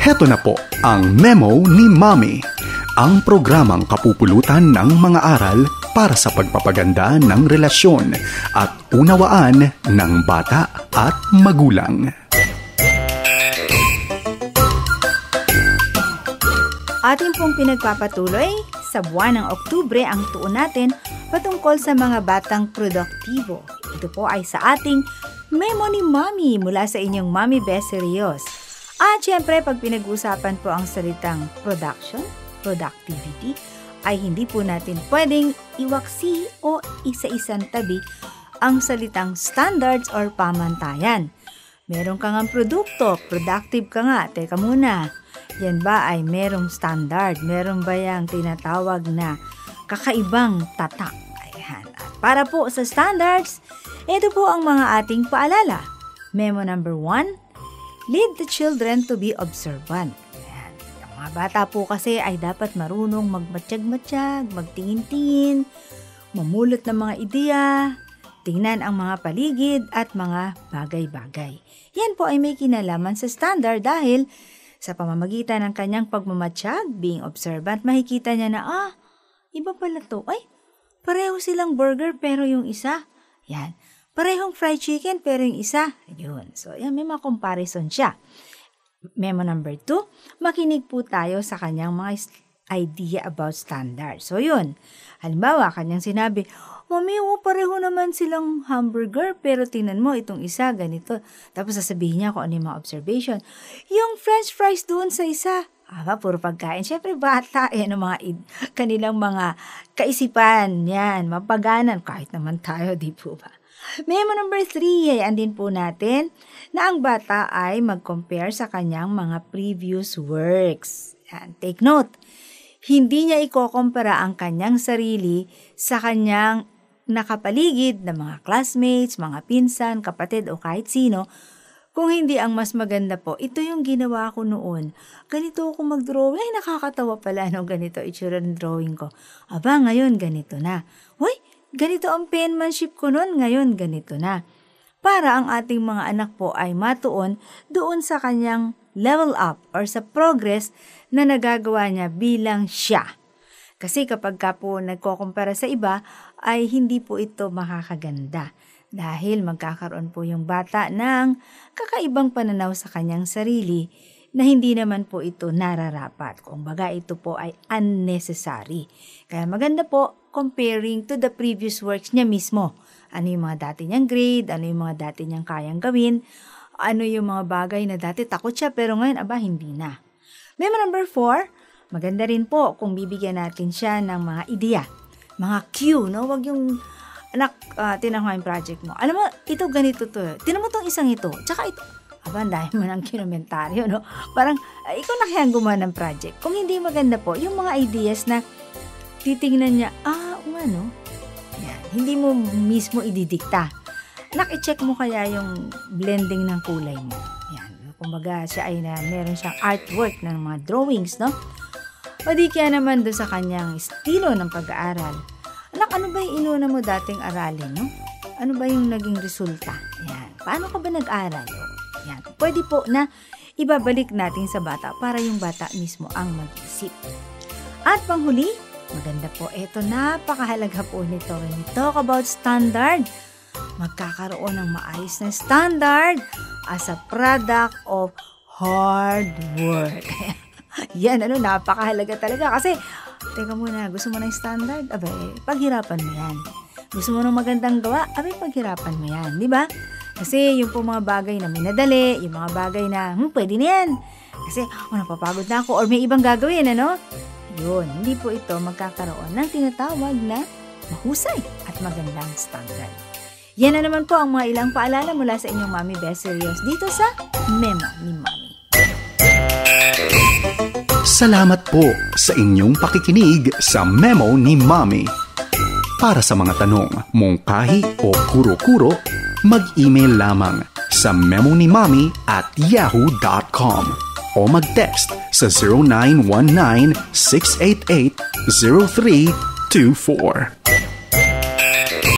Heto na po ang Memo ni Mommy, ang programang kapupulutan ng mga aral para sa pagpapaganda ng relasyon at unawaan ng bata at magulang. Ating pong pinagpapatuloy sa buwan ng Oktubre ang tuon natin patungkol sa mga batang produktibo. Ito po ay sa ating Memo ni Mommy mula sa inyong Mommy Bessie Rios. At syempre, pag pinag-usapan po ang salitang productivity, ay hindi po natin pwedeng iwaksi o isa-isang tabi ang salitang standards or pamantayan. Meron ka ngang produkto, productive ka nga, teka muna. Yan ba ay merong standard? Meron ba yung tinatawag na kakaibang tatak? Ayan. At para po sa standards, ito po ang mga ating paalala. Memo number 1, lead the children to be observant. Ayan. Ang mga bata po kasi ay dapat marunong magmatsyag-matsyag, magtingin-tingin, mamulot ng mga ideya, tingnan ang mga paligid at mga bagay-bagay. Yan po ay may kinalaman sa standard dahil sa pamamagitan ng kanyang pagmamatsyag, being observant, makikita niya na, iba pala to. Ay, pareho silang burger pero yung isa, yan. Parehong fried chicken pero yung isa, yun. So, yan, may mga comparison siya. Memo number 2, makinig po tayo sa kanyang mga idea about standard. So, yun. Halimbawa, kanyang sinabi, Mami, pareho naman silang hamburger, pero tingnan mo, itong isa, ganito. Tapos sasabihin niya kung ano yung mga observation. Yung french fries doon sa isa, puro pagkain. Siyempre, bata, yan ang kanilang mga kaisipan, yan, mapaganan. Kahit naman tayo, di po ba? Memo number 3, hayaan din po natin na ang bata ay mag-compare sa kanyang mga previous works. Yan, take note. Hindi niya ikokompara ang kanyang sarili sa kanyang nakapaligid na mga classmates, mga pinsan, kapatid o kahit sino. Kung hindi ang mas maganda po, ito yung ginawa ko noon. Ganito ako mag-drawing. Ay, nakakatawa pala nung ganito itsura ng drawing ko. Aba, ngayon ganito na. Uy, ganito ang penmanship ko noon, ngayon ganito na. Para ang ating mga anak po ay matuon doon sa kanyang level up or sa progress na nagagawa niya bilang siya. Kasi kapag ka po nagkukumpara sa iba, ay hindi po ito makakaganda. Dahil magkakaroon po yung bata ng kakaibang pananaw sa kanyang sarili na hindi naman po ito nararapat. Kung baga ito po ay unnecessary. Kaya maganda po comparing to the previous works niya mismo. Ano yung mga dati niyang grade, ano yung mga dati niyang kayang gawin, ano yung mga bagay na dati takot siya pero ngayon, hindi na. Memo number 4, maganda rin po kung bibigyan natin siya ng mga ideya, mga cue, no? Wag yung, anak, tinan mo yung project mo. Alam mo, ito ganito to. Tinan mo tong isang ito. Tsaka ito. Dahil mo ng kinomentaryo, no? Parang, ikaw na kayang gumawa ng project. Kung hindi maganda po, yung mga ideas na titingnan niya, ano? Yan. Hindi mo mismo ididikta. Anak, i-check mo kaya yung blending ng kulay mo. Yan. Kumbaga, siya ay meron siyang artwork ng mga drawings, no? O di kaya naman doon sa kanyang estilo ng pag-aaral. Anak, ano ba yung inuna mo dating aralin, no? Ano ba yung naging resulta? Yan. Paano ka ba nag-aral? Yan. Pwede po na ibabalik natin sa bata para yung bata mismo ang mag-isip. At panghuli, maganda po, eto, napakahalaga po nito. When we talk about standard, magkakaroon ng maayos na standard as a product of hard work. Yan, napakahalaga talaga. Kasi, teka muna, gusto mo ng standard? Paghirapan mo yan. Gusto mo ng magandang gawa? Paghirapan mo yan. Di ba? Kasi yung po mga bagay na minadali, yung mga bagay na, pwede na yan. Kasi, napapagod na ako or may ibang gagawin, Yun, hindi po ito magkakaroon ng tinatawag na mahusay at magandang standard. Yan na naman po ang mga ilang paalala mula sa inyong Mommy Bessie Rios dito sa Memo ni Mommy. Salamat po sa inyong pakikinig sa Memo ni Mommy. Para sa mga tanong, mungkahi o kuro-kuro, mag-email lamang sa memonimommy@yahoo.com o mag-text sa 0919-688-0324.